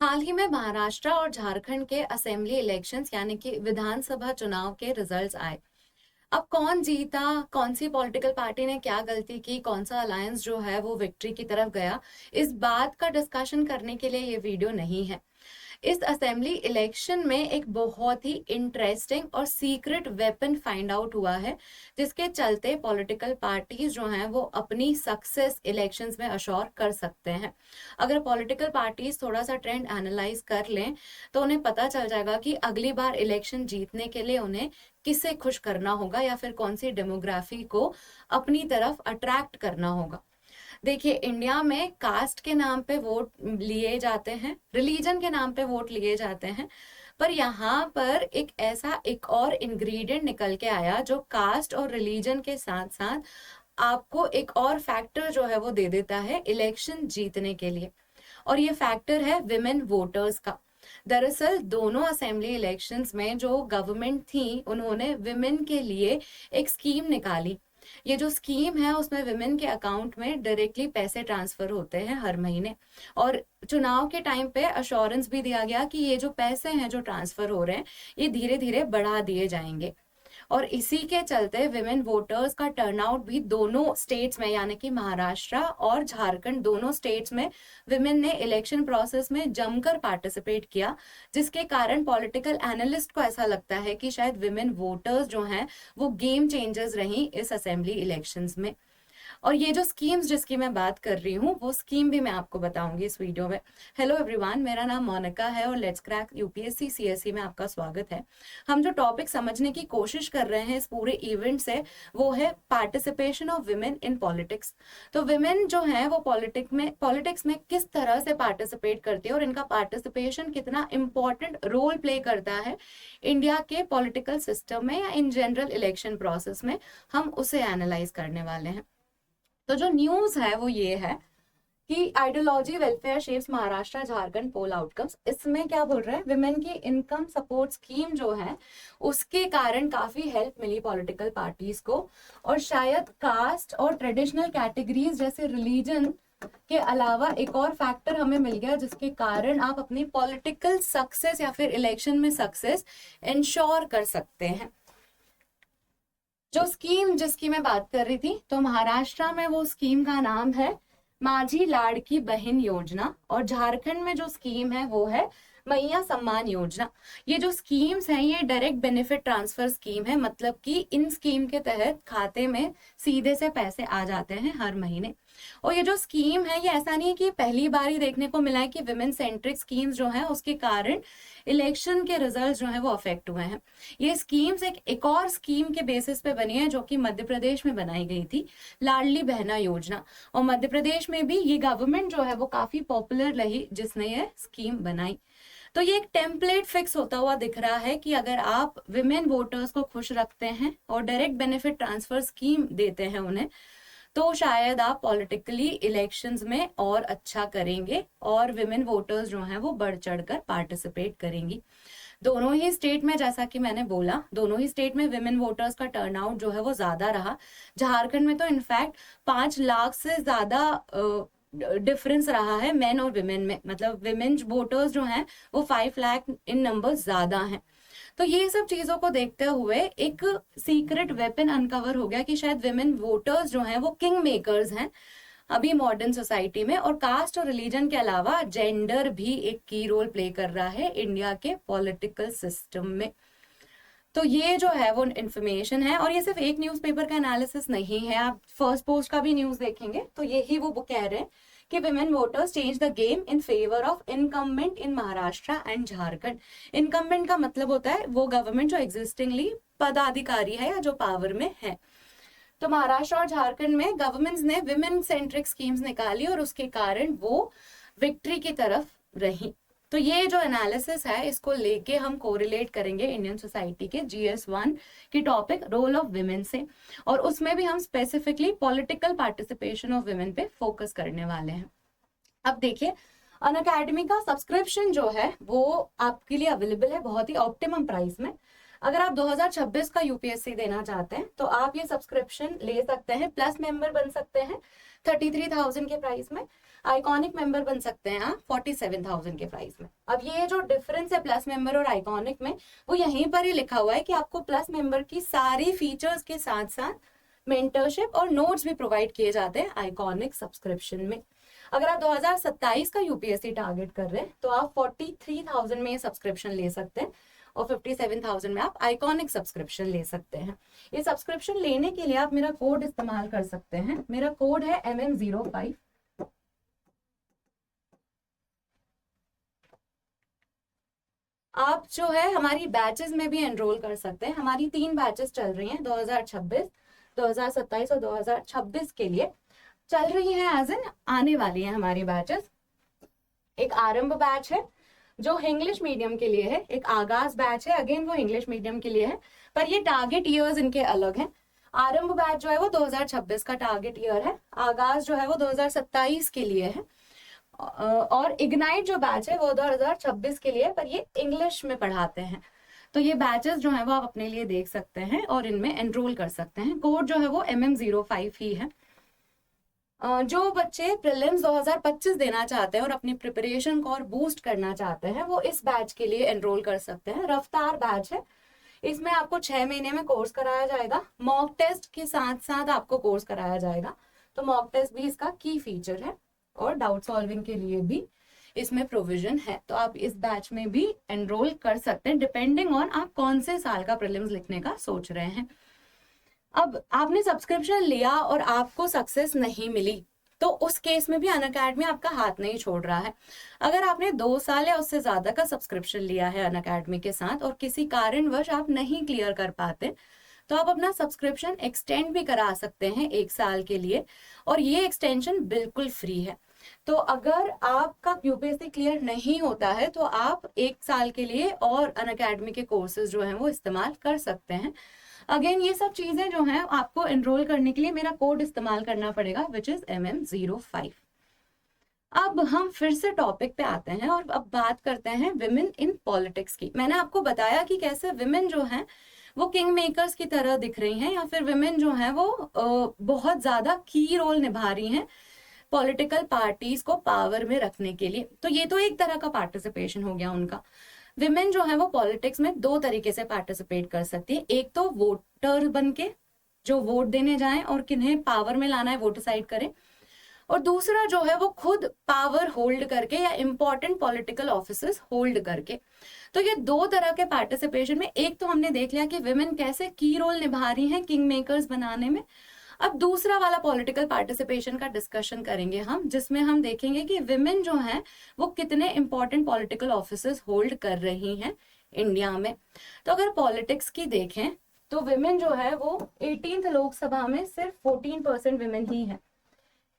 हाल ही में महाराष्ट्र और झारखंड के असेंबली इलेक्शंस यानी कि विधानसभा चुनाव के रिजल्ट्स आए। अब कौन जीता, कौन सी पॉलिटिकल पार्टी ने क्या गलती की, कौन सा अलायंस जो है वो विक्ट्री की तरफ गया, इस बात का डिस्कशन करने के लिए ये वीडियो नहीं है। इस असेंबली इलेक्शन में एक बहुत ही इंटरेस्टिंग और सीक्रेट वेपन फाइंड आउट हुआ है, जिसके चलते पॉलिटिकल पार्टीज जो हैं वो अपनी सक्सेस इलेक्शंस में अश्योर कर सकते हैं। अगर पॉलिटिकल पार्टीज थोड़ा सा ट्रेंड एनालाइज कर लें तो उन्हें पता चल जाएगा कि अगली बार इलेक्शन जीतने के लिए उन्हें किसे खुश करना होगा या फिर कौन सी डेमोग्राफी को अपनी तरफ अट्रैक्ट करना होगा। देखिए, इंडिया में कास्ट के नाम पे वोट लिए जाते हैं, रिलीजन के नाम पे वोट लिए जाते हैं, पर यहाँ पर एक और इंग्रेडिएंट निकल के आया जो कास्ट और रिलीजन के साथ साथ आपको एक और फैक्टर जो है वो दे देता है इलेक्शन जीतने के लिए, और ये फैक्टर है विमेन वोटर्स का। दरअसल दोनों असेंबली इलेक्शंस में जो गवर्नमेंट थी उन्होंने विमेन के लिए एक स्कीम निकाली। ये जो स्कीम है उसमें विमेन के अकाउंट में डायरेक्टली पैसे ट्रांसफर होते हैं हर महीने, और चुनाव के टाइम पे अश्योरेंस भी दिया गया कि ये जो पैसे हैं जो ट्रांसफर हो रहे हैं ये धीरे धीरे बढ़ा दिए जाएंगे। और इसी के चलते विमेन वोटर्स का टर्नआउट भी दोनों स्टेट्स में यानी कि महाराष्ट्र और झारखंड दोनों स्टेट्स में विमेन ने इलेक्शन प्रोसेस में जमकर पार्टिसिपेट किया, जिसके कारण पॉलिटिकल एनालिस्ट को ऐसा लगता है कि शायद विमेन वोटर्स जो हैं वो गेम चेंजर्स रही इस असेंबली इलेक्शंस में। और ये जो स्कीम्स जिसकी मैं बात कर रही हूँ वो स्कीम भी मैं आपको बताऊंगी इस वीडियो में। हेलो एवरीवन, मेरा नाम मोनिका है और लेट्स क्रैक यूपीएससी सीएसई में आपका स्वागत है। हम जो टॉपिक समझने की कोशिश कर रहे हैं इस पूरे इवेंट से वो है participation of women in politics. तो विमेन जो है वो पॉलिटिक्स में किस तरह से पार्टिसिपेट करती है और इनका पार्टिसिपेशन कितना इंपॉर्टेंट रोल प्ले करता है इंडिया के पॉलिटिकल सिस्टम में या इन जनरल इलेक्शन प्रोसेस में, हम उसे एनालाइज करने वाले हैं। तो जो न्यूज है वो ये है कि ideology welfare shapes Maharashtra Jharkhand poll outcomes. इसमें क्या बोल रहे हैं, विमेन की इनकम सपोर्ट स्कीम जो है उसके कारण काफी हेल्प मिली पॉलिटिकल पार्टीज को, और शायद कास्ट और ट्रेडिशनल कैटेगरीज जैसे रिलीजन के अलावा एक और फैक्टर हमें मिल गया जिसके कारण आप अपनी पॉलिटिकल सक्सेस या फिर इलेक्शन में सक्सेस इंश्योर कर सकते हैं। जो स्कीम जिसकी मैं बात कर रही थी, तो महाराष्ट्र में वो स्कीम का नाम है माझी लाड़की बहन योजना, और झारखंड में जो स्कीम है वो है मैया सम्मान योजना। ये जो स्कीम्स हैं ये डायरेक्ट बेनिफिट ट्रांसफर स्कीम है, मतलब कि इन स्कीम के तहत खाते में सीधे से पैसे आ जाते हैं हर महीने। और ये जो स्कीम है ये ऐसा नहीं है कि पहली बार ही देखने को मिला है कि विमेन सेंट्रिक स्कीम्स जो है उसके कारण इलेक्शन के रिजल्ट जो है वो अफेक्ट हुए हैं। ये स्कीम्स एक और स्कीम के बेसिस पे बनी है जो कि मध्य प्रदेश में बनाई गई थी, लाडली बहना योजना। और मध्य प्रदेश में भी ये गवर्नमेंट जो है वो काफी पॉपुलर रही जिसने ये स्कीम बनाई। तो ये एक टेम्पलेट फिक्स होता हुआ दिख रहा है कि अगर आप विमेन वोटर्स को खुश रखते हैं और डायरेक्ट बेनिफिट ट्रांसफर स्कीम देते हैं उन्हें, तो शायद आप पॉलिटिकली इलेक्शंस में और अच्छा करेंगे और विमेन वोटर्स जो हैं वो बढ़ चढ़कर पार्टिसिपेट करेंगी। दोनों ही स्टेट में, जैसा कि मैंने बोला, दोनों ही स्टेट में विमेन वोटर्स का टर्नआउट जो है वो ज्यादा रहा। झारखंड में तो इनफैक्ट 5 लाख से ज्यादा डिफरेंस रहा है मेन और विमेन में, मतलब विमेन वोटर्स जो हैं वो 5 लाख इन नंबर ज्यादा हैं। तो ये सब चीजों को देखते हुए एक सीक्रेट वेपन अनकवर हो गया कि शायद विमेन वोटर्स जो हैं वो किंग मेकर्स हैं अभी मॉडर्न सोसाइटी में, और कास्ट और रिलीजन के अलावा जेंडर भी एक की रोल प्ले कर रहा है इंडिया के पॉलिटिकल सिस्टम में। तो ये जो है वो इन्फॉर्मेशन है, और ये सिर्फ एक न्यूज़पेपर का एनालिसिस नहीं है। आप फर्स्ट पोस्ट का भी न्यूज देखेंगे तो यही वो कह रहे हैं कि women voters change the game in favour of incumbent in Maharashtra and Jharkhand. Incumbent का मतलब होता है वो गवर्नमेंट जो एग्जिस्टिंगली पदाधिकारी है या जो पावर में है। तो महाराष्ट्र और झारखंड में गवर्नमेंट्स ने विमेन सेंट्रिक स्कीम्स निकाली और उसके कारण वो विक्ट्री की तरफ रही। तो ये जो एनालिसिस है इसको लेके हम कोरिलेट करेंगे इंडियन सोसाइटी के GS1 की टॉपिक रोल ऑफ विमेन से, और उसमें भी हम specifically political participation of women पे फोकस करने वाले हैं। अब देखिए, अनअकैडमी का सब्सक्रिप्शन जो है वो आपके लिए अवेलेबल है बहुत ही ऑप्टिमम प्राइस में। अगर आप 2026 का यूपीएससी देना चाहते हैं तो आप ये सब्सक्रिप्शन ले सकते हैं, प्लस मेंबर बन सकते हैं। 33,000 के प्राइस में। आइकॉनिक मेंबर बन सकते हैं आप 47,000 के प्राइस में। अब ये जो डिफरेंस है प्लस मेंबर और आइकॉनिक में, वो यहीं पर ही लिखा हुआ है कि आपको प्लस मेंबर की सारी फीचर्स के साथ साथ मेंटरशिप और नोट्स भी प्रोवाइड किए जाते हैं आइकॉनिक सब्सक्रिप्शन में। अगर आप 2027 का यूपीएससी टारगेट कर रहे हैं तो आप 43,000 में सब्सक्रिप्शन ले सकते हैं और 57,000 में आप आइकॉनिक सब्सक्रिप्शन ले सकते हैं। ये सब्सक्रिप्शन लेने के लिए आप मेरा कोड इस्तेमाल कर सकते हैं। मेरा कोड है MM05। आप जो है हमारी बैचेस में भी एनरोल कर सकते हैं। हमारी 3 बैचेस चल रही हैं 2026, 2027 और 2026 के लिए चल रही हैं, एज इन आने वाली हैं हमारी बैचेस। एक आरंभ बैच है जो इंग्लिश मीडियम के लिए है, एक आगाज बैच है, अगेन वो इंग्लिश मीडियम के लिए है, पर ये टारगेट ईयर्स इनके अलग हैं। आरंभ बैच जो है वो 2026 का टारगेट ईयर है, आगाज जो है वो 2027 के लिए है, और इग्नाइट जो बैच है वो 2026 के लिए, पर ये इंग्लिश में पढ़ाते हैं। तो ये बैचेस जो है वो आप अपने लिए देख सकते हैं और इनमें एनरोल कर सकते हैं। कोड जो है वो MM05 ही है। जो बच्चे प्रीलिम्स 2025 देना चाहते हैं और अपनी प्रिपरेशन को और बूस्ट करना चाहते हैं वो इस बैच के लिए एनरोल कर सकते हैं। रफ्तार बैच है, इसमें आपको 6 महीने में कोर्स कराया जाएगा, मॉक टेस्ट के साथ साथ आपको कोर्स कराया जाएगा। तो मॉक टेस्ट भी इसका की फीचर है और डाउट सॉल्विंग के लिए भी इसमें प्रोविजन है। तो आप इस बैच में भी एनरोल कर सकते हैं डिपेंडिंग ऑन आप कौन से साल का प्रीलिम्स लिखने का सोच रहे हैं। अब आपने सब्सक्रिप्शन लिया और आपको सक्सेस नहीं मिली तो उस केस में भी अनअकैडमी आपका हाथ नहीं छोड़ रहा है। अगर आपने 2 साल या उससे ज्यादा का सब्सक्रिप्शन लिया है अनअकैडमी के साथ और किसी कारणवश आप नहीं क्लियर कर पाते तो आप अपना सब्सक्रिप्शन एक्सटेंड भी करा सकते हैं 1 साल के लिए, और ये एक्सटेंशन बिल्कुल फ्री है। तो अगर आपका यूपीएससी क्लियर नहीं होता है तो आप 1 साल के लिए और अनअकैडमी के कोर्सेज जो हैं वो इस्तेमाल कर सकते हैं। अगेन ये सब चीजें जो हैं आपको एनरोल करने के लिए मेरा कोड इस्तेमाल करना पड़ेगा विच इज MM05। अब हम फिर से टॉपिक पे आते हैं और अब बात करते हैं विमेन इन पॉलिटिक्स की। मैंने आपको बताया कि कैसे विमेन जो हैं वो किंग मेकर्स की तरह दिख रही हैं, या फिर विमेन जो हैं वो बहुत ज्यादा की रोल निभा रही हैं पॉलिटिकल पार्टीज को पावर में रखने के लिए। तो ये तो एक तरह का पार्टिसिपेशन हो गया उनका। विमेन जो है वो पॉलिटिक्स में 2 तरीके से पार्टिसिपेट कर सकती है। एक तो वोटर बन के जो वोट देने जाएं और किन्हें पावर में लाना है वो डिसाइड करें, और दूसरा जो है वो खुद पावर होल्ड करके या इंपॉर्टेंट पॉलिटिकल ऑफिसेस होल्ड करके। तो ये 2 तरह के पार्टिसिपेशन में, एक तो हमने देख लिया कि विमेन कैसे की रोल निभा रही हैं किंग मेकर्स बनाने में। अब दूसरा वाला पॉलिटिकल पार्टिसिपेशन का डिस्कशन करेंगे हम, जिसमें हम देखेंगे कि विमेन जो हैं वो कितने इंपॉर्टेंट पॉलिटिकल ऑफिसेस होल्ड कर रही हैं इंडिया में। तो अगर पॉलिटिक्स की देखें तो विमेन जो है वो 18th लोकसभा में सिर्फ 14% विमेन ही है।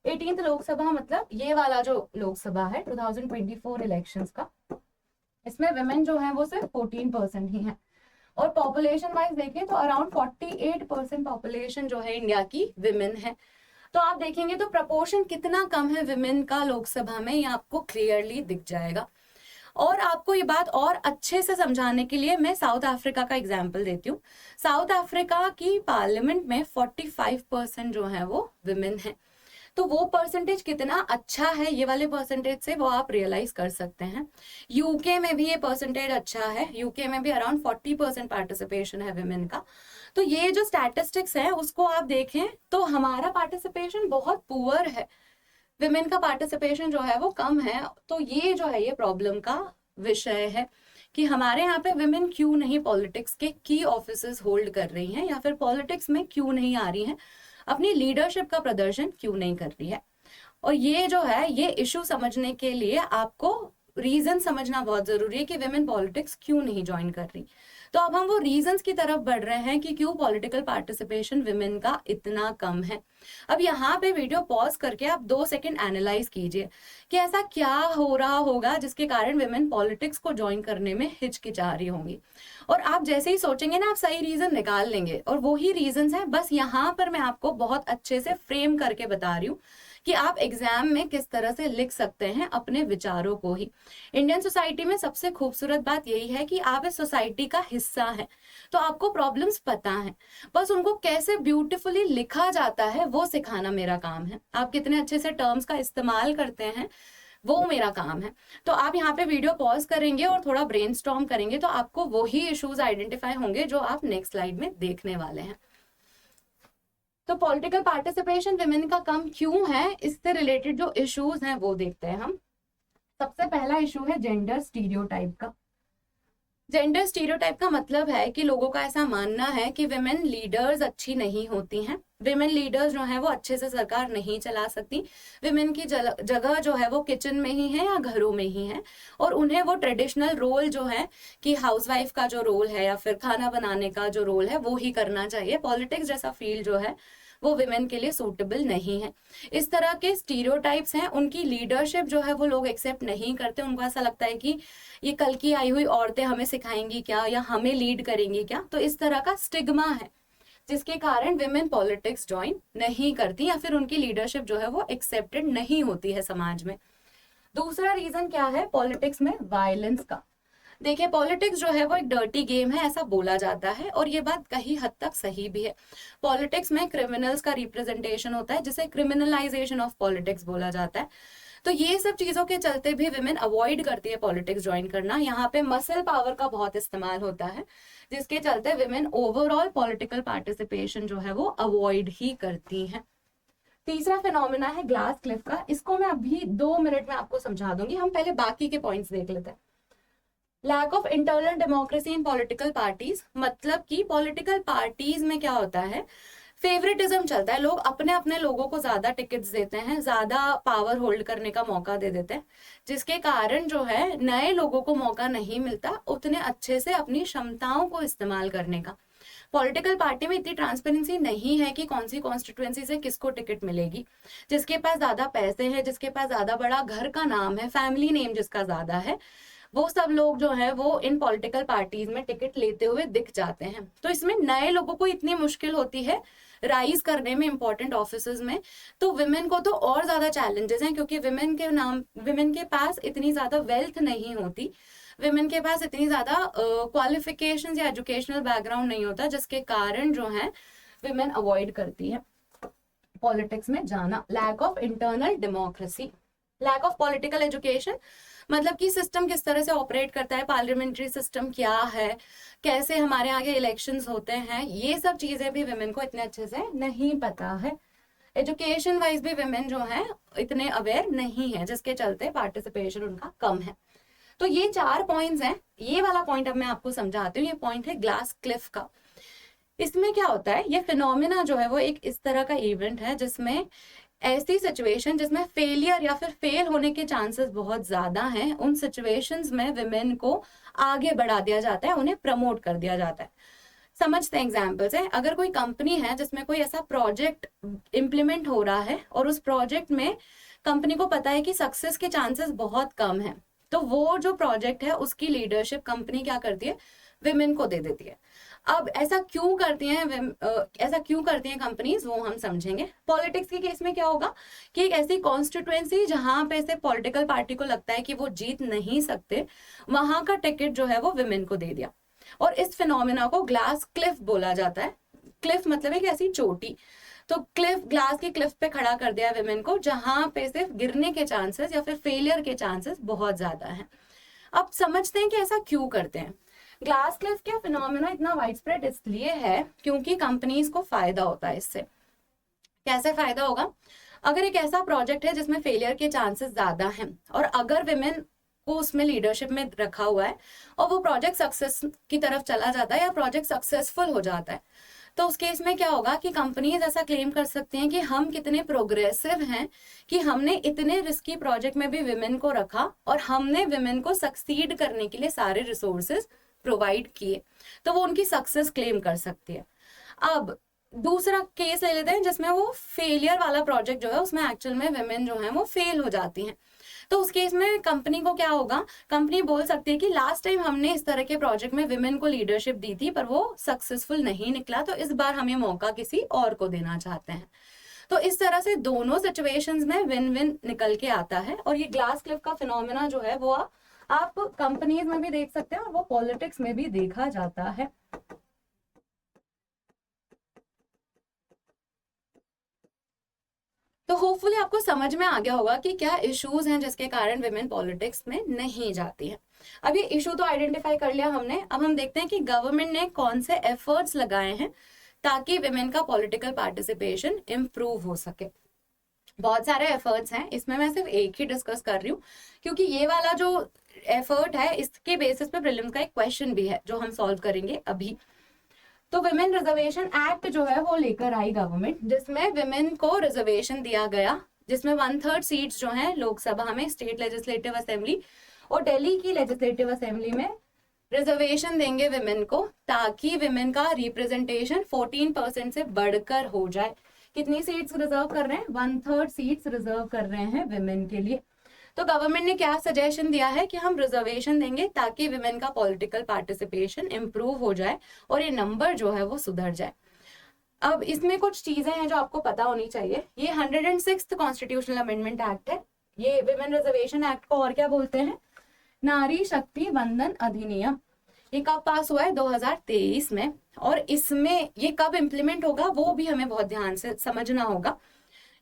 18th लोकसभा मतलब ये वाला जो लोकसभा है 2024 इलेक्शंस का, इसमें विमेन जो है वो सिर्फ 14% ही है। और पॉपुलेशन वाइज देखें तो अराउंड 48% पॉपुलेशन जो है इंडिया की विमेन है। तो आप देखेंगे तो प्रपोर्शन कितना कम है विमेन का लोकसभा में, ये आपको क्लियरली दिख जाएगा। और आपको ये बात और अच्छे से समझाने के लिए मैं साउथ अफ्रीका का एग्जाम्पल देती हूँ। साउथ अफ्रीका की पार्लियामेंट में 45% जो है वो विमेन है। तो वो परसेंटेज कितना अच्छा है, ये वाले परसेंटेज से वो आप रियलाइज कर सकते हैं। यूके में भी ये परसेंटेज अच्छा है, यूके में भी अराउंड 40% पार्टिसिपेशन है विमेन का। तो ये जो स्टैटिस्टिक्स है उसको आप देखें तो हमारा पार्टिसिपेशन बहुत पुअर है, विमेन का पार्टिसिपेशन जो है वो कम है। तो ये जो है ये प्रॉब्लम का विषय है कि हमारे यहाँ पे विमेन क्यों नहीं पॉलिटिक्स के की ऑफिसेस होल्ड कर रही हैं, या फिर पॉलिटिक्स में क्यों नहीं आ रही हैं, अपनी लीडरशिप का प्रदर्शन क्यों नहीं कर रही है। और ये जो है ये इशू समझने के लिए आपको रीजन समझना बहुत जरूरी है कि विमेन पॉलिटिक्स क्यों नहीं ज्वाइन कर रही। तो अब हम वो रीजंस की तरफ बढ़ रहे हैं कि क्यों पॉलिटिकल पार्टिसिपेशन विमेन का इतना कम है। अब यहाँ पे वीडियो पॉज करके आप 2 सेकंड एनालाइज कीजिए कि ऐसा क्या हो रहा होगा जिसके कारण विमेन पॉलिटिक्स को ज्वाइन करने में हिचकिचा रही होंगी। और आप जैसे ही सोचेंगे ना आप सही रीजन निकाल लेंगे, और वो ही रीजंस हैं। बस यहाँ पर मैं आपको बहुत अच्छे से फ्रेम करके बता रही हूँ कि आप एग्जाम में किस तरह से लिख सकते हैं अपने विचारों को ही। इंडियन सोसाइटी में सबसे खूबसूरत बात यही है कि आप इस सोसाइटी का हिस्सा हैं, तो आपको प्रॉब्लम्स पता है, बस उनको कैसे ब्यूटीफुली लिखा जाता है वो सिखाना मेरा काम है। आप कितने अच्छे से टर्म्स का इस्तेमाल करते हैं वो मेरा काम है। तो आप यहाँ पे वीडियो पॉज करेंगे और थोड़ा ब्रेनस्टॉर्म करेंगे तो आपको वही इश्यूज आइडेंटिफाई होंगे जो आप नेक्स्ट स्लाइड में देखने वाले हैं। तो पॉलिटिकल पार्टिसिपेशन विमेन का कम क्यों है, इससे रिलेटेड जो इश्यूज हैं वो देखते हैं हम। सबसे पहला इशू है जेंडर स्टीरियोटाइप का। जेंडर स्टीरियोटाइप का मतलब है कि लोगों का ऐसा मानना है कि विमेन लीडर्स अच्छी नहीं होती हैं, विमेन लीडर्स जो है वो अच्छे से सरकार नहीं चला सकती, विमेन की जगह जो है वो किचन में ही है या घरों में ही है, और उन्हें वो ट्रेडिशनल रोल जो है कि हाउसवाइफ का जो रोल है या फिर खाना बनाने का जो रोल है वो ही करना चाहिए। पॉलिटिक्स जैसा फील्ड जो है वो विमेन के लिए सूटेबल नहीं है। इस तरह के स्टीरियोटाइप्स हैं, उनकी लीडरशिप जो है वो लोग एक्सेप्ट नहीं करते। उनको ऐसा लगता है कि ये कल की आई हुई औरतें हमें सिखाएंगी क्या या हमें लीड करेंगी क्या, तो इस तरह का स्टिग्मा है जिसके कारण विमेन पॉलिटिक्स ज्वाइन नहीं करती या फिर उनकी लीडरशिप जो है वो एक्सेप्टेड नहीं होती है समाज में। दूसरा रीजन क्या है पॉलिटिक्स में वायलेंस का। देखिए पॉलिटिक्स जो है वो एक डर्टी गेम है ऐसा बोला जाता है, और ये बात कहीं हद तक सही भी है। पॉलिटिक्स में क्रिमिनल्स का रिप्रेजेंटेशन होता है जिसे क्रिमिनलाइजेशन ऑफ पॉलिटिक्स बोला जाता है। तो ये सब चीजों के चलते भी विमेन अवॉइड करती है पॉलिटिक्स ज्वाइन करना। यहाँ पे मसल पावर का बहुत इस्तेमाल होता है जिसके चलते विमेन ओवरऑल पॉलिटिकल पार्टिसिपेशन जो है वो अवॉइड ही करती हैं। तीसरा फिनोमेना है ग्लास क्लिफ का। इसको मैं अभी 2 मिनट में आपको समझा दूंगी, हम पहले बाकी के पॉइंट्स देख लेते हैं। Lack of internal democracy in political parties, मतलब कि पॉलिटिकल पार्टीज में क्या होता है, फेवरेटिज्म चलता है। लोग अपने अपने लोगों को ज्यादा टिकट्स देते हैं, ज्यादा पावर होल्ड करने का मौका दे देते हैं, जिसके कारण जो है नए लोगों को मौका नहीं मिलता उतने अच्छे से अपनी क्षमताओं को इस्तेमाल करने का। पॉलिटिकल पार्टी में इतनी ट्रांसपेरेंसी नहीं है कि कौन सी कॉन्स्टिट्यूएंसी से किसको टिकट मिलेगी। जिसके पास ज्यादा पैसे हैं, जिसके पास ज्यादा बड़ा घर का नाम है, फैमिली नेम जिसका ज्यादा है, वो सब लोग जो है वो इन पॉलिटिकल पार्टीज में टिकट लेते हुए दिख जाते हैं। तो इसमें नए लोगों को इतनी मुश्किल होती है राइज करने में इंपॉर्टेंट ऑफिसेज में। तो विमेन को तो और ज्यादा चैलेंजेस हैं क्योंकि विमेन के पास इतनी ज्यादा वेल्थ नहीं होती, विमेन के पास इतनी ज्यादा क्वालिफिकेशंस या एजुकेशनल बैकग्राउंड नहीं होता, जिसके कारण जो है विमेन अवॉइड करती है पॉलिटिक्स में जाना। Lack of internal democracy, lack of political education, मतलब कि सिस्टम किस तरह से ऑपरेट करता है, पार्लियामेंट्री सिस्टम क्या है, कैसे हमारे आगे इलेक्शंस होते हैं, ये सब चीजें भी विमेन को इतने अच्छे से नहीं पता है। एजुकेशन वाइज भी विमेन जो है इतने अवेयर नहीं है, जिसके चलते पार्टिसिपेशन उनका कम है। तो ये 4 पॉइंट्स हैं। ये वाला पॉइंट अब मैं आपको समझाती हूँ। ये पॉइंट है ग्लास क्लिफ का। इसमें क्या होता है, ये फिनोमिना जो है वो एक इस तरह का इवेंट है जिसमें ऐसी सिचुएशन जिसमें फेलियर या फिर फेल होने के चांसेस बहुत ज्यादा हैं, उन सिचुएशंस में विमेन को आगे बढ़ा दिया जाता है, उन्हें प्रमोट कर दिया जाता है। समझते हैं एग्जांपल्स है। अगर कोई कंपनी है जिसमें कोई ऐसा प्रोजेक्ट इम्प्लीमेंट हो रहा है और उस प्रोजेक्ट में कंपनी को पता है कि सक्सेस के चांसेस बहुत कम है, तो वो जो प्रोजेक्ट है उसकी लीडरशिप कंपनी क्या करती है, विमेन को दे देती है। अब ऐसा क्यों करती हैं कंपनीज, वो हम समझेंगे। पॉलिटिक्स के केस में क्या होगा कि एक ऐसी कॉन्स्टिट्यूएंसी जहां पे से पॉलिटिकल पार्टी को लगता है कि वो जीत नहीं सकते, वहां का टिकट जो है वो विमेन को दे दिया, और इस फिनोमेना को ग्लास क्लिफ बोला जाता है। क्लिफ मतलब एक ऐसी चोटी, तो क्लिफ, ग्लास की क्लिफ पे खड़ा कर दिया विमेन को जहां पे सिर्फ गिरने के चांसेस या फिर फेलियर के चांसेस बहुत ज्यादा हैं। अब समझते हैं कि ऐसा क्यों करते हैं। ग्लास क्लिफ का फिनोमेना इतना वाइड स्प्रेड इसलिए है क्योंकि कंपनीज को फायदा होता है इससे। कैसे फायदा होगा, अगर एक ऐसा प्रोजेक्ट है जिसमें फेलियर के चांसेस ज्यादा हैं और अगर विमेन को उसमें लीडरशिप में रखा हुआ है और वो प्रोजेक्ट सक्सेस की तरफ चला जाता है या प्रोजेक्ट सक्सेसफुल हो जाता है, तो उस केस में क्या होगा कि कंपनीज ऐसा क्लेम कर सकती हैं कि हम कितने प्रोग्रेसिव हैं कि हमने इतने रिस्की प्रोजेक्ट में भी विमेन को रखा और हमने विमेन को सक्सीड करने के लिए सारे रिसोर्सेज प्रोवाइड किए, तो वो उनकी सक्सेस क्लेम कर सकती है। अब दूसरा केस ले लेते हैं जिसमें वो फेलियर वाला प्रोजेक्ट जो है उसमें एक्चुअल में विमेन जो है वो फेल हो जाती हैं। तो उस केस में कंपनी को क्या होगा, कंपनी बोल सकती है कि लास्ट टाइम हमने इस तरह के प्रोजेक्ट में विमेन को लीडरशिप दी थी पर वो सक्सेसफुल नहीं निकला, तो इस बार हमें मौका किसी और को देना चाहते हैं। तो इस तरह से दोनों सिचुएशंस में विन विन निकल के आता है। और ये ग्लास क्लिफ का फिनोमेना जो है वो आप कंपनीज में भी देख सकते हैं और वो पॉलिटिक्स में भी देखा जाता है। तो होपफुली आपको समझ में आ गया होगा कि क्या इश्यूज हैं जिसके कारण विमेन पॉलिटिक्स में नहीं जाती हैं। अब ये इशू तो आइडेंटिफाई कर लिया हमने, अब हम देखते हैं कि गवर्नमेंट ने कौन से एफर्ट्स लगाए हैं ताकि विमेन का पॉलिटिकल पार्टिसिपेशन इम्प्रूव हो सके। बहुत सारे एफर्ट्स हैं, इसमें मैं सिर्फ एक ही डिस्कस कर रही हूँ क्योंकि ये वाला जो एफर्ट है इसके बेसिस पे प्रीलिम्स का एक क्वेश्चन भी है जो हम सॉल्व करेंगे अभी। तो विमेन रिजर्वेशन एक्ट जो है वो लेकर आई गवर्नमेंट, जिसमें विमेन को रिजर्वेशन दिया गया, जिसमें 1/3 सीट्स जो हैं लोकसभा में, स्टेट लेजिस्लेटिव असेंबली और दिल्ली की लेजिस्लेटिव असेंबली में रिजर्वेशन देंगे विमेन को, ताकि विमेन का रिप्रेजेंटेशन 14% से बढ़कर हो जाए। कितनी सीट्स रिजर्व कर रहे हैं? 1/3 सीट्स रिजर्व कर रहे हैं विमेन के लिए। तो गवर्नमेंट ने क्या सजेशन दिया है कि हम रिजर्वेशन देंगे ताकि विमेन का पॉलिटिकल पार्टिसिपेशन इंप्रूव हो जाए और ये नंबर जो है वो सुधर जाए। अब इसमें कुछ चीजें हैं जो आपको पता होनी चाहिए। ये 106th कॉन्स्टिट्यूशनल अमेंडमेंट एक्ट है। ये विमेन रिजर्वेशन एक्ट को और क्या बोलते हैं? नारी शक्ति वंदन अधिनियम। ये कब पास हुआ है? 2023 में। और इसमें ये कब इम्प्लीमेंट होगा वो भी हमें बहुत ध्यान से समझना होगा,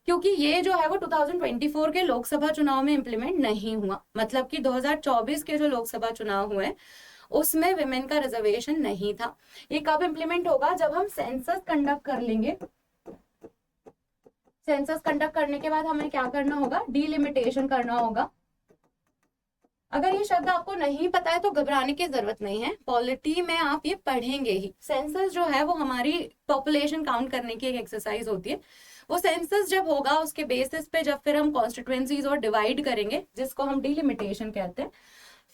क्योंकि ये जो है वो 2024 के लोकसभा चुनाव में इम्प्लीमेंट नहीं हुआ। मतलब कि 2024 के जो लोकसभा चुनाव हुए उसमें विमेन का रिजर्वेशन नहीं था। ये कब इम्प्लीमेंट होगा? जब हम सेंसस कंडक्ट कर लेंगे। सेंसस कंडक्ट करने के बाद हमें क्या करना होगा? डिलिमिटेशन करना होगा। अगर ये शब्द आपको नहीं पता है तो घबराने की जरूरत नहीं है, पॉलिटी में आप ये पढ़ेंगे ही। सेंसस जो है वो हमारी पॉपुलेशन काउंट करने की एक एक्सरसाइज होती है। वो सेंसस जब होगा उसके बेसिस पे जब फिर हम कॉन्स्टिट्यूएंसीज और डिवाइड करेंगे, जिसको हम डिलिमिटेशन कहते हैं,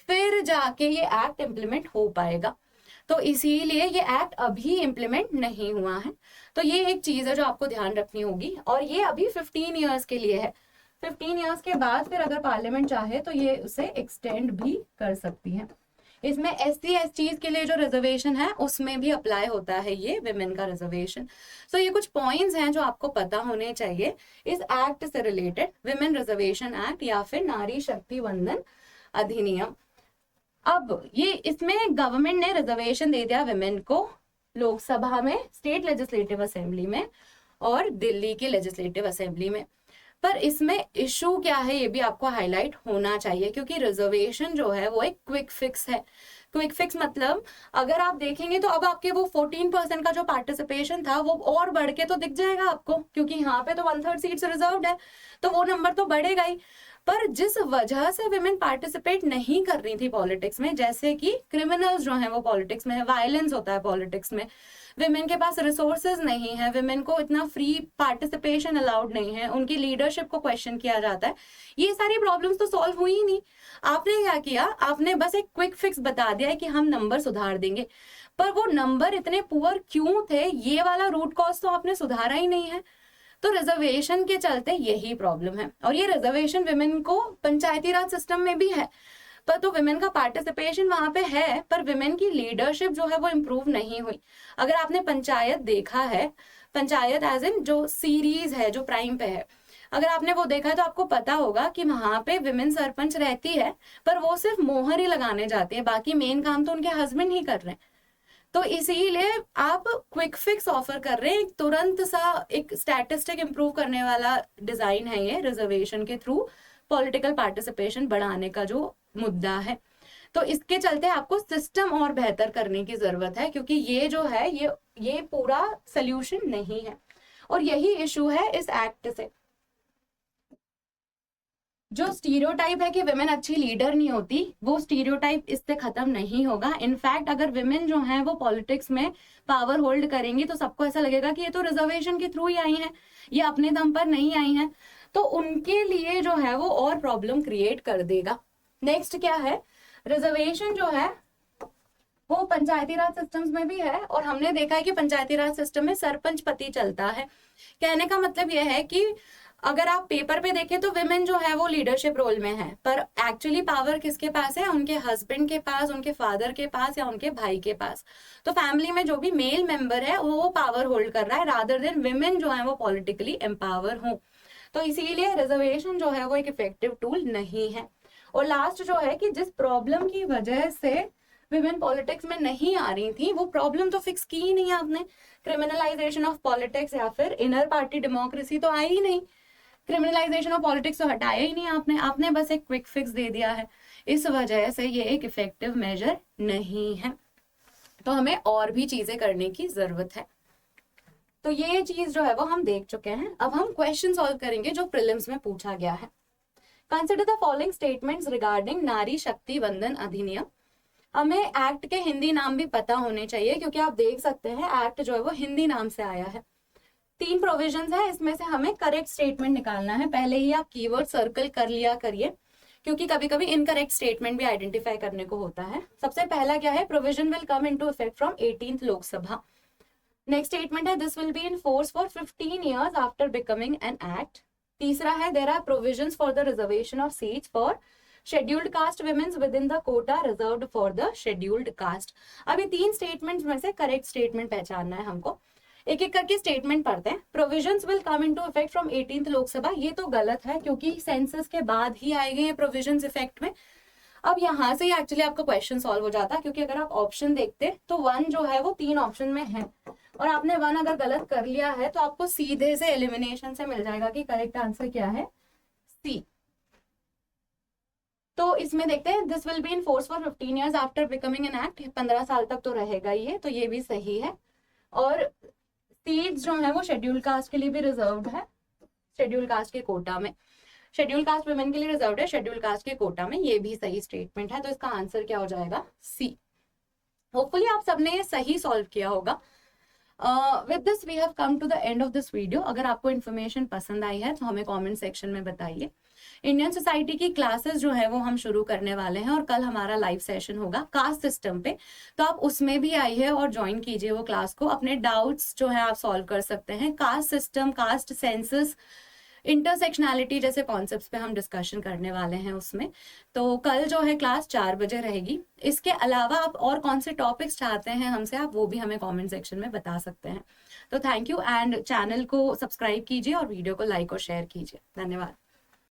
फिर जाके ये एक्ट इम्प्लीमेंट हो पाएगा। तो इसीलिए ये एक्ट अभी इम्प्लीमेंट नहीं हुआ है। तो ये एक चीज है जो आपको ध्यान रखनी होगी। और ये अभी 15 ईयर्स के लिए है। 15 ईयर्स के बाद फिर अगर पार्लियामेंट चाहे तो ये उसे एक्सटेंड भी कर सकती है। इसमें SC STs के लिए जो रिजर्वेशन है उसमें भी अप्लाई होता है ये विमेन का रिजर्वेशन। तो ये कुछ पॉइंट्स हैं जो आपको पता होने चाहिए इस एक्ट से रिलेटेड, विमेन रिजर्वेशन एक्ट या फिर नारी शक्ति वंदन अधिनियम। अब ये इसमें गवर्नमेंट ने रिजर्वेशन दे दिया विमेन को लोकसभा में, स्टेट लेजिस्लेटिव असेंबली में और दिल्ली की लेजिस्लेटिव असेंबली में। पर इसमें इशू क्या है ये भी आपको हाईलाइट होना चाहिए, क्योंकि रिजर्वेशन जो है वो एक क्विक फिक्स है। क्विक फिक्स मतलब अगर आप देखेंगे तो अब आपके वो 14% का जो पार्टिसिपेशन था वो और बढ़ के तो दिख जाएगा आपको, क्योंकि यहाँ पे तो 1/3 सीट्स रिजर्व्ड है, तो वो नंबर तो बढ़ेगा ही। पर जिस वजह से विमेन पार्टिसिपेट नहीं कर रही थी पॉलिटिक्स में, जैसे कि क्रिमिनल्स जो हैं वो पॉलिटिक्स में है, वायलेंस होता है पॉलिटिक्स में, विमेन के पास रिसोर्सेज नहीं है, विमेन को इतना फ्री पार्टिसिपेशन अलाउड नहीं है, उनकी लीडरशिप को क्वेश्चन किया जाता है, ये सारी प्रॉब्लम्स तो सॉल्व हुई ही नहीं। आपने क्या किया? आपने बस एक क्विक फिक्स बता दिया है कि हम नंबर सुधार देंगे, पर वो नंबर इतने पुअर क्यों थे, ये वाला रूट कॉज तो आपने सुधारा ही नहीं है। तो रिजर्वेशन के चलते यही प्रॉब्लम है। और ये रिजर्वेशन विमेन को पंचायती राज सिस्टम में भी है, पर तो विमेन का पार्टिसिपेशन वहां पे है, पर विमेन की लीडरशिप जो है वो इम्प्रूव नहीं हुई। अगर आपने पंचायत देखा है, पंचायत एज इन जो सीरीज है जो प्राइम पे है, अगर आपने वो देखा है तो आपको पता होगा कि वहां पे विमेन सरपंच रहती है, पर वो सिर्फ मोहर ही लगाने जाती है, बाकी मेन काम तो उनके हस्बैंड ही कर रहे हैं। तो इसीलिए आप क्विक फिक्स ऑफर कर रहे हैं, एक तुरंत सा एक स्टैटिस्टिक इंप्रूव करने वाला डिजाइन है ये रिजर्वेशन के थ्रू पॉलिटिकल पार्टिसिपेशन बढ़ाने का जो मुद्दा है। तो इसके चलते आपको सिस्टम और बेहतर करने की जरूरत है, क्योंकि ये जो है ये पूरा सोल्यूशन नहीं है। और यही इशू है इस एक्ट से। जो स्टीरियोटाइप है कि विमेन अच्छी लीडर नहीं होती, वो स्टीरियोटाइप इससे खत्म नहीं होगा। इनफैक्ट अगर विमेन जो हैं वो पॉलिटिक्स में पावर होल्ड करेंगी तो सबको ऐसा लगेगा कि ये तो रिजर्वेशन के थ्रू ही आई हैं, ये अपने दम पर नहीं आई हैं, तो उनके लिए जो है वो और प्रॉब्लम क्रिएट कर देगा। नेक्स्ट क्या है? रिजर्वेशन जो है वो पंचायती राज सिस्टम्स में भी है, और हमने देखा है कि पंचायती राज सिस्टम में सरपंच पति चलता है। कहने का मतलब यह है कि अगर आप पेपर पे देखें तो विमेन जो है वो लीडरशिप रोल में है, पर एक्चुअली पावर किसके पास है? उनके हस्बैंड के पास, उनके फादर के पास या उनके भाई के पास। तो फैमिली में जो भी मेल मेंबर है वो पावर होल्ड कर रहा है, रादर देन विमेन जो है वो पॉलिटिकली एम्पावर हो। तो इसीलिए रिजर्वेशन जो है वो एक इफेक्टिव टूल नहीं है। और लास्ट जो है कि जिस प्रॉब्लम की वजह से विमेन पॉलिटिक्स में नहीं आ रही थी, वो प्रॉब्लम तो फिक्स की ही नहीं आपने। क्रिमिनलाइजेशन ऑफ पॉलिटिक्स या फिर इनर पार्टी डेमोक्रेसी तो आई ही नहीं। क्रिमिनलाइजेशन ऑफ पॉलिटिक्स तो हटाया ही नहीं आपने बस एक क्विक फिक्स दे दिया है। इस वजह से ये एक इफेक्टिव मेजर नहीं है। तो हमें और भी चीजें करने की जरूरत है। तो ये चीज जो है वो हम देख चुके हैं। अब हम क्वेश्चन सॉल्व करेंगे जो प्रीलिम्स में पूछा गया है। Consider the following statements regarding नारी शक्ति वंदन अधिनियम। हमें एक्ट के हिंदी नाम भी पता होने चाहिए, क्योंकि आप देख सकते हैं एक्ट जो है वो हिंदी नाम से आया है। 3 प्रोविजंस है, इसमें से हमें करेक्ट स्टेटमेंट निकालना है। पहले ही आप कीवर्ड सर्कल कर लिया करिए, क्योंकि कभी कभी इनकरेक्ट स्टेटमेंट भी आइडेंटिफाई करने को होता है। सबसे पहला क्या है? Provision will come into effect from 18th Lok Sabha. Next statement है this will be in force for 15 years after becoming an act. तीसरा है there are provisions for the reservation of seats for scheduled caste womens within the quota reserved for the scheduled caste. अभी 3 statements में से correct statement पहचानना है हमको। एक एक करके स्टेटमेंट पढ़ते हैं। Provisions will come into effect from 18th Lok Sabha, ये तो गलत है क्योंकि सेंसस के बाद ही आएंगे ये प्रोविजंस इफेक्ट में। अब यहाँ से एक्चुअली आपका क्वेश्चन सॉल्व हो जाता, क्योंकि अगर आप ऑप्शन देखते तो 1 जो है वो 3 ऑप्शन में है, और आपने 1 अगर गलत कर लिया है तो आपको सीधे से एलिमिनेशन से मिल जाएगा कि करेक्ट आंसर क्या है, सी। तो इसमें देखते हैं this will be in force for 15 years after becoming an act, 15 साल तक तो रहेगा ही है, तो ये भी सही है। और सीट्स जो है वो शेड्यूल कास्ट के लिए भी रिजर्व्ड है, शेड्यूल कास्ट के कोटा में। शेड्यूल कास्ट वुमेन के लिए रिजर्व्ड है, शेड्यूल कास्ट के कोटा में, ये भी सही स्टेटमेंट है। तो इसका आंसर क्या हो जाएगा, सी। होपफुली आप सबने ये सही सॉल्व किया होगा। With this we have come to the end of this video. अगर आपको इन्फॉर्मेशन पसंद आई है तो हमें कमेंट सेक्शन में बताइए। इंडियन सोसाइटी की क्लासेस जो है वो हम शुरू करने वाले हैं, और कल हमारा लाइव सेशन होगा कास्ट सिस्टम पे, तो आप उसमें भी आइए और ज्वाइन कीजिए वो क्लास को। अपने डाउट्स जो है आप सॉल्व कर सकते हैं। Caste system, caste census, intersectionality जैसे कॉन्सेप्ट्स पे हम डिस्कशन करने वाले हैं उसमें। तो कल जो है क्लास 4 बजे रहेगी। इसके अलावा आप और कौन से टॉपिक्स चाहते हैं हमसे, आप वो भी हमें कमेंट सेक्शन में बता सकते हैं। तो थैंक यू, एंड चैनल को सब्सक्राइब कीजिए और वीडियो को लाइक और शेयर कीजिए। धन्यवाद।